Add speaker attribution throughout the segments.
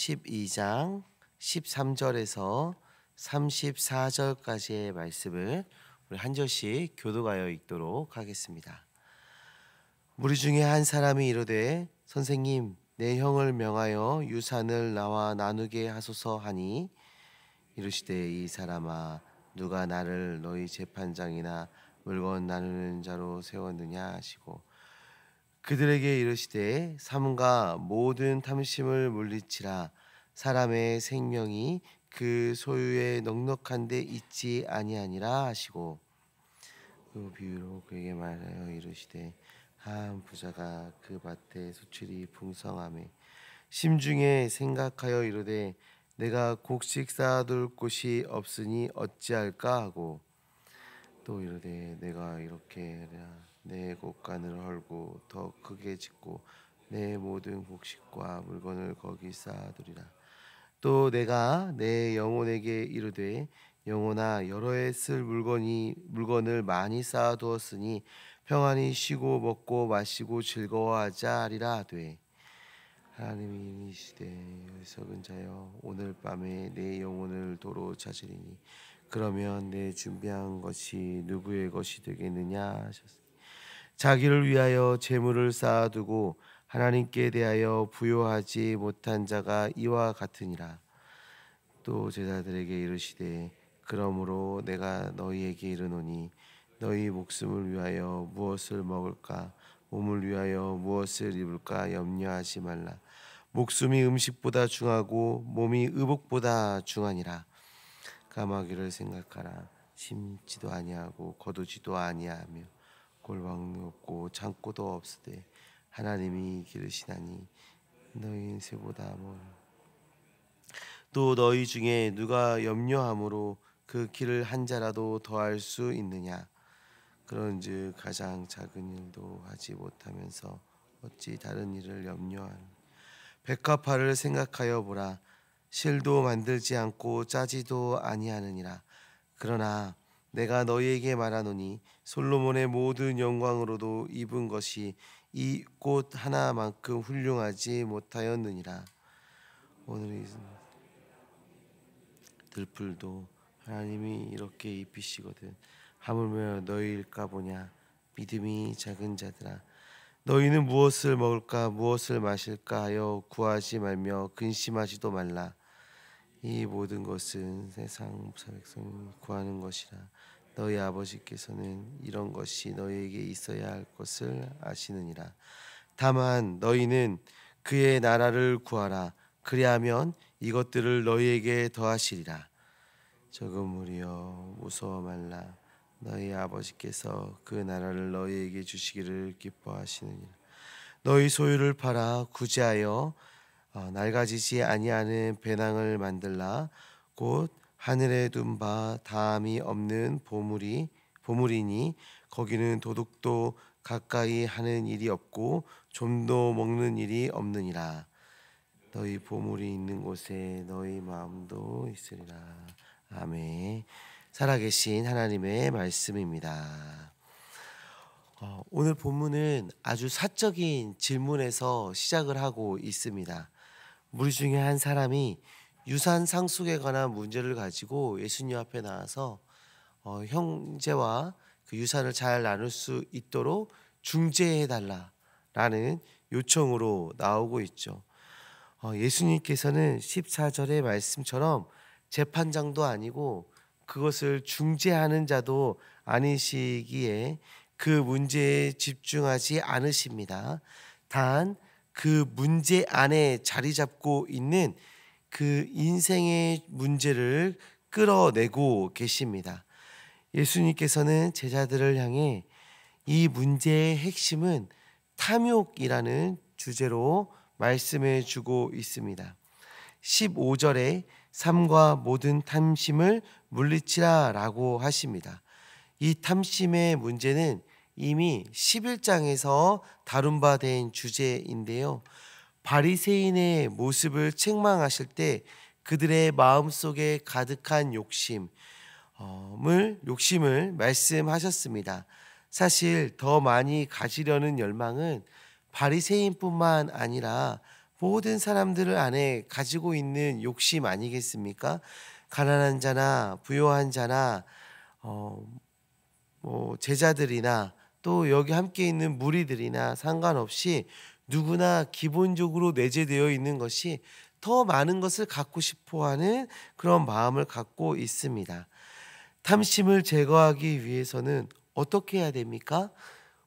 Speaker 1: 12장 13절에서 34절까지의 말씀을 우리 한 절씩 교독하여 읽도록 하겠습니다. 무리 중에 한 사람이 이르되 선생님 내 형을 명하여 유산을 나와 나누게 하소서 하니 이르시되 이 사람아 누가 나를 너희 재판장이나 물건 나누는 자로 세웠느냐 하시고 그들에게 이르시되 삼가 모든 탐심을 물리치라. 사람의 생명이 그 소유에 넉넉한 데 있지 아니하니라 하시고 그 비유로 그에게 말하여 이르시되 한 부자가 그 밭에 소출이 풍성하매 심중에 생각하여 이르되 내가 곡식 쌓아둘 곳이 없으니 어찌할까 하고 또 이르되 내가 이렇게 해야 내 곳간을 헐고 더 크게 짓고 내 모든 곡식과 물건을 거기 쌓아두리라. 또 내가 내 영혼에게 이르되 영혼아 여러 해 쓸 물건을 많이 쌓아두었으니 평안히 쉬고 먹고 마시고 즐거워하자 하리라 하되 하나님이 이시되 어리석은 자여 오늘 밤에 내 영혼을 도로 찾으리니 그러면 내 준비한 것이 누구의 것이 되겠느냐 하셨습니다. 자기를 위하여 재물을 쌓아두고 하나님께 대하여 부요하지 못한 자가 이와 같으니라. 또 제자들에게 이르시되 그러므로 내가 너희에게 이르노니 너희 목숨을 위하여 무엇을 먹을까 몸을 위하여 무엇을 입을까 염려하지 말라. 목숨이 음식보다 중하고 몸이 의복보다 중하니라. 까마귀를 생각하라. 심지도 아니하고 거두지도 아니하며 골방도 없고 창고도 없으되 하나님이 기르시나니 너희 새보다 또 너희 중에 누가 염려함으로 그 길을 한 자라도 더할 수 있느냐. 그런즉 가장 작은 일도 하지 못하면서 어찌 다른 일을 염려하니 백합화를 생각하여 보라. 실도 만들지 않고 짜지도 아니하느니라. 그러나 내가 너희에게 말하노니 솔로몬의 모든 영광으로도 입은 것이 이 꽃 하나만큼 훌륭하지 못하였느니라. 오늘 이 들풀도 하나님이 이렇게 입히시거든 하물며 너희일까 보냐. 믿음이 작은 자들아 너희는 무엇을 먹을까 무엇을 마실까 하여 구하지 말며 근심하지도 말라. 이 모든 것은 세상 백성이 구하는 것이라. 너희 아버지께서는 이런 것이 너희에게 있어야 할 것을 아시느니라. 다만 너희는 그의 나라를 구하라. 그리하면 이것들을 너희에게 더하시리라. 적은 무리여 무서워 말라. 너희 아버지께서 그 나라를 너희에게 주시기를 기뻐하시느니라. 너희 소유를 팔아 구제하여 낡아지지 아니하는 배낭을 만들라. 곧 하늘에 둔 바 다함이 없는 보물이니 거기는 도둑도 가까이 하는 일이 없고 좀도 먹는 일이 없느니라. 너희 보물이 있는 곳에 너희 마음도 있으리라. 아멘. 살아계신 하나님의 말씀입니다. 오늘 본문은 아주 사적인 질문에서 시작을 하고 있습니다. 무리 중에 한 사람이 유산 상속에 관한 문제를 가지고 예수님 앞에 나와서 형제와 그 유산을 잘 나눌 수 있도록 중재해 달라라는 요청으로 나오고 있죠. 예수님께서는 14절의 말씀처럼 재판장도 아니고 그것을 중재하는 자도 아니시기에 그 문제에 집중하지 않으십니다. 단 그 문제 안에 자리 잡고 있는 그 인생의 문제를 끌어내고 계십니다. 예수님께서는 제자들을 향해 이 문제의 핵심은 탐욕이라는 주제로 말씀해 주고 있습니다. 15절에 삼가 모든 탐심을 물리치라 라고 하십니다. 이 탐심의 문제는 이미 11장에서 다룬 바 된 주제인데요. 바리새인의 모습을 책망하실 때 그들의 마음속에 가득한 욕심을 말씀하셨습니다. 사실 더 많이 가지려는 열망은 바리새인뿐만 아니라 모든 사람들을 안에 가지고 있는 욕심 아니겠습니까? 가난한 자나 부요한 자나 제자들이나 또 여기 함께 있는 무리들이나 상관없이 누구나 기본적으로 내재되어 있는 것이 더 많은 것을 갖고 싶어하는 그런 마음을 갖고 있습니다. 탐심을 제거하기 위해서는 어떻게 해야 됩니까?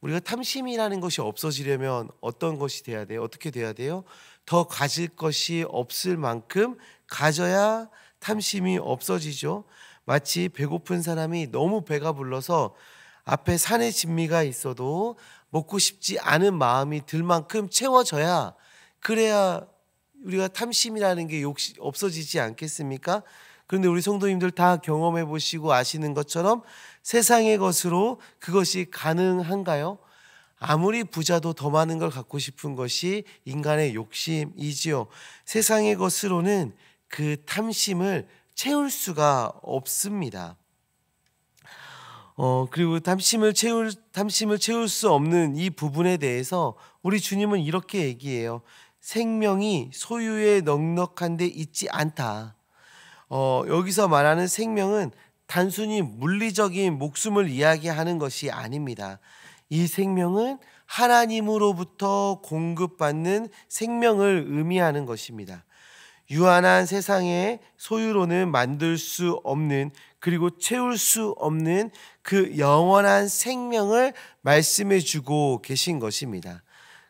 Speaker 1: 우리가 탐심이라는 것이 없어지려면 어떤 것이 돼야 돼요? 어떻게 돼야 돼요? 더 가질 것이 없을 만큼 가져야 탐심이 없어지죠. 마치 배고픈 사람이 너무 배가 불러서 앞에 산의 진미가 있어도 먹고 싶지 않은 마음이 들 만큼 채워져야, 그래야 우리가 탐심이라는 게 없어지지 않겠습니까? 그런데 우리 성도님들 다 경험해 보시고 아시는 것처럼 세상의 것으로 그것이 가능한가요? 아무리 부자도 더 많은 걸 갖고 싶은 것이 인간의 욕심이지요. 세상의 것으로는 그 탐심을 채울 수가 없습니다. 그리고 탐심을 채울 수 없는 이 부분에 대해서 우리 주님은 이렇게 얘기해요. 생명이 소유에 넉넉한 데 있지 않다. 여기서 말하는 생명은 단순히 물리적인 목숨을 이야기하는 것이 아닙니다. 이 생명은 하나님으로부터 공급받는 생명을 의미하는 것입니다. 유한한 세상의 소유로는 만들 수 없는, 그리고 채울 수 없는 그 영원한 생명을 말씀해 주고 계신 것입니다.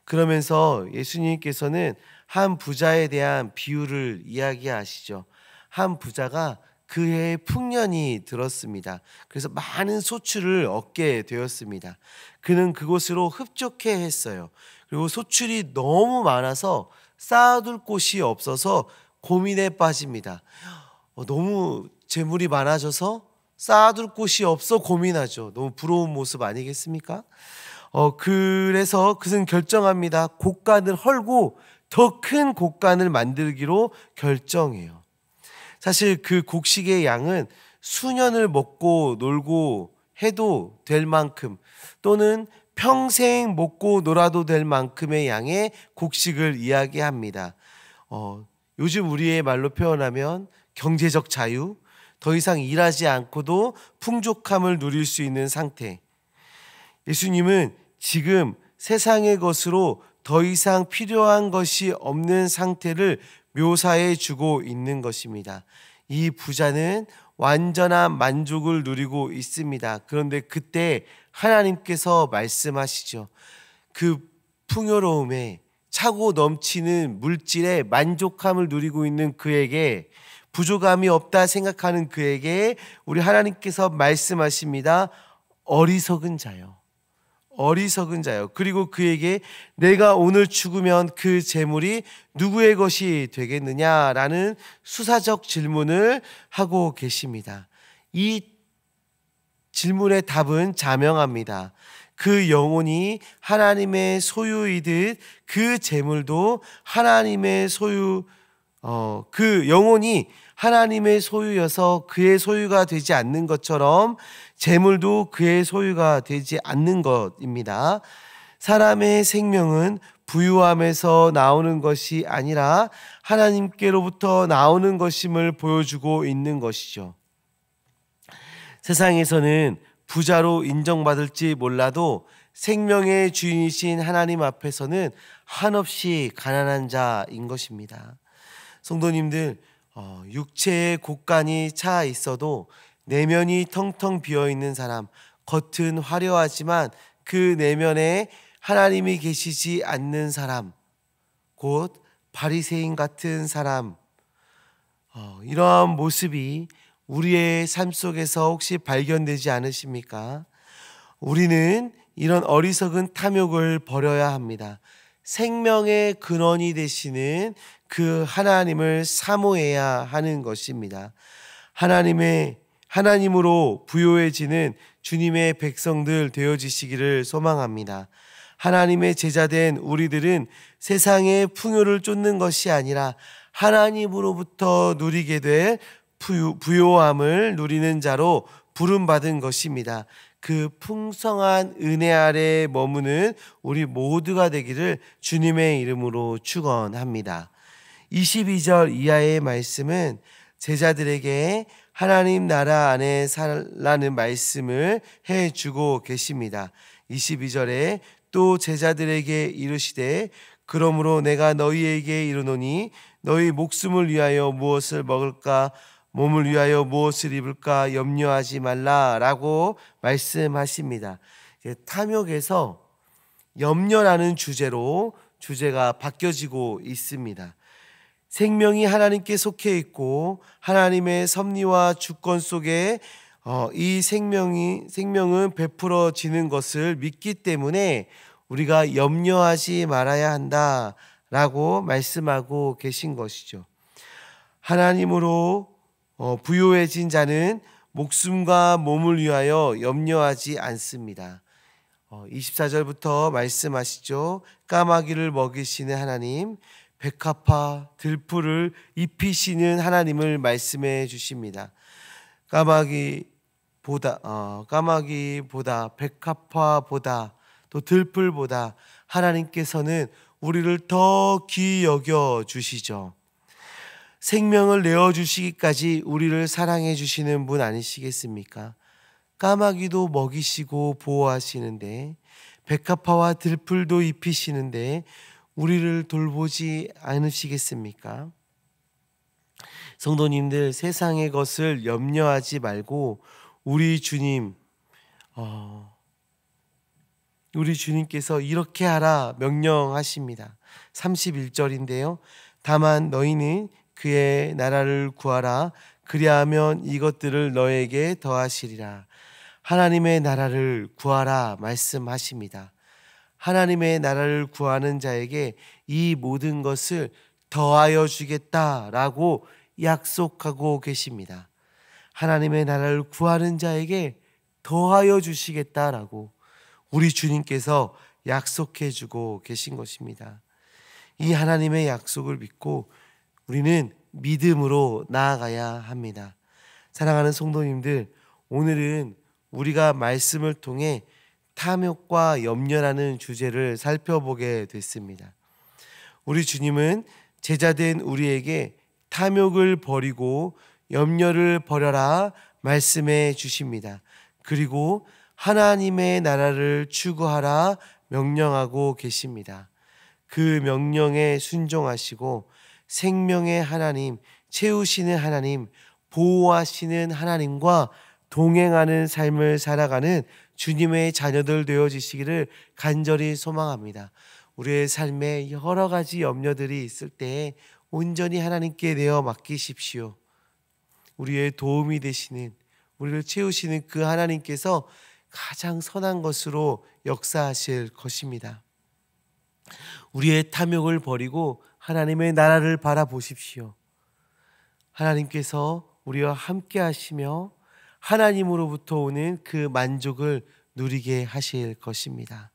Speaker 1: 그러면서 예수님께서는 한 부자에 대한 비유를 이야기하시죠. 한 부자가 그해에 풍년이 들었습니다. 그래서 많은 소출을 얻게 되었습니다. 그는 그곳으로 흡족해 했어요. 그리고 소출이 너무 많아서 쌓아둘 곳이 없어서 고민에 빠집니다. 너무 재물이 많아져서 쌓아둘 곳이 없어 고민하죠. 너무 부러운 모습 아니겠습니까? 그래서 그는 결정합니다. 곡간을 헐고 더 큰 곡간을 만들기로 결정해요. 사실 그 곡식의 양은 수년을 먹고 놀고 해도 될 만큼, 또는 평생 먹고 놀아도 될 만큼의 양의 곡식을 이야기합니다. 요즘 우리의 말로 표현하면 경제적 자유, 더 이상 일하지 않고도 풍족함을 누릴 수 있는 상태. 예수님은 지금 세상의 것으로 더 이상 필요한 것이 없는 상태를 묘사해 주고 있는 것입니다. 이 부자는 완전한 만족을 누리고 있습니다. 그런데 그때 하나님께서 말씀하시죠. 그 풍요로움에 차고 넘치는 물질에 만족함을 누리고 있는 그에게, 부족함이 없다 생각하는 그에게 우리 하나님께서 말씀하십니다. 어리석은 자요. 어리석은 자요. 그리고 그에게 내가 오늘 죽으면 그 재물이 누구의 것이 되겠느냐라는 수사적 질문을 하고 계십니다. 이 질문의 답은 자명합니다. 그 영혼이 하나님의 소유이듯 그 재물도 하나님의 소유, 그 영혼이 하나님의 소유여서 그의 소유가 되지 않는 것처럼 재물도 그의 소유가 되지 않는 것입니다. 사람의 생명은 부유함에서 나오는 것이 아니라 하나님께로부터 나오는 것임을 보여주고 있는 것이죠. 세상에서는 부자로 인정받을지 몰라도 생명의 주인이신 하나님 앞에서는 한없이 가난한 자인 것입니다. 성도님들, 육체의 곳간이 차 있어도 내면이 텅텅 비어있는 사람, 겉은 화려하지만 그 내면에 하나님이 계시지 않는 사람, 곧 바리새인 같은 사람, 이러한 모습이 우리의 삶 속에서 혹시 발견되지 않으십니까? 우리는 이런 어리석은 탐욕을 버려야 합니다. 생명의 근원이 되시는 그 하나님을 사모해야 하는 것입니다. 하나님으로 부요해지는 주님의 백성들 되어지시기를 소망합니다. 하나님의 제자된 우리들은 세상의 풍요를 쫓는 것이 아니라 하나님으로부터 누리게 될 부요함을 누리는 자로 부름받은 것입니다. 그 풍성한 은혜 아래 머무는 우리 모두가 되기를 주님의 이름으로 축원합니다. 22절 이하의 말씀은 제자들에게 하나님 나라 안에 살라는 말씀을 해주고 계십니다. 22절에 또 제자들에게 이르시되 그러므로 내가 너희에게 이르노니 너희 목숨을 위하여 무엇을 먹을까 몸을 위하여 무엇을 입을까 염려하지 말라라고 말씀하십니다. 탐욕에서 염려라는 주제로 주제가 바뀌어지고 있습니다. 생명이 하나님께 속해 있고 하나님의 섭리와 주권 속에 이 생명은 베풀어지는 것을 믿기 때문에 우리가 염려하지 말아야 한다라고 말씀하고 계신 것이죠. 하나님으로 부요해진 자는 목숨과 몸을 위하여 염려하지 않습니다. 24절부터 말씀하시죠. 까마귀를 먹이시는 하나님, 백합화 들풀을 입히시는 하나님을 말씀해 주십니다. 까마귀보다 백합화보다 또 들풀보다 하나님께서는 우리를 더 귀히 여겨 주시죠. 생명을 내어주시기까지 우리를 사랑해 주시는 분 아니시겠습니까? 까마귀도 먹이시고 보호하시는데 백합화와 들풀도 입히시는데 우리를 돌보지 않으시겠습니까? 성도님들, 세상의 것을 염려하지 말고 우리 주님께서 이렇게 하라 명령하십니다. 31절인데요. 다만 너희는 그의 나라를 구하라. 그리하면 이것들을 너에게 더하시리라. 하나님의 나라를 구하라 말씀하십니다. 하나님의 나라를 구하는 자에게 이 모든 것을 더하여 주겠다라고 약속하고 계십니다. 하나님의 나라를 구하는 자에게 더하여 주시겠다라고 우리 주님께서 약속해 주고 계신 것입니다. 이 하나님의 약속을 믿고 우리는 믿음으로 나아가야 합니다. 사랑하는 성도님들, 오늘은 우리가 말씀을 통해 탐욕과 염려라는 주제를 살펴보게 됐습니다. 우리 주님은 제자된 우리에게 탐욕을 버리고 염려를 버려라 말씀해 주십니다. 그리고 하나님의 나라를 추구하라 명령하고 계십니다. 그 명령에 순종하시고 생명의 하나님, 채우시는 하나님, 보호하시는 하나님과 동행하는 삶을 살아가는 주님의 자녀들 되어지시기를 간절히 소망합니다. 우리의 삶에 여러 가지 염려들이 있을 때 온전히 하나님께 내어 맡기십시오. 우리의 도움이 되시는, 우리를 채우시는 그 하나님께서 가장 선한 것으로 역사하실 것입니다. 우리의 탐욕을 버리고 하나님의 나라를 바라보십시오. 하나님께서 우리와 함께 하시며 하나님으로부터 오는 그 만족을 누리게 하실 것입니다.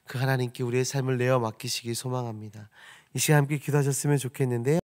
Speaker 1: 그 하나님께 우리의 삶을 내어 맡기시기 소망합니다. 이 시간 함께 기도하셨으면 좋겠는데요.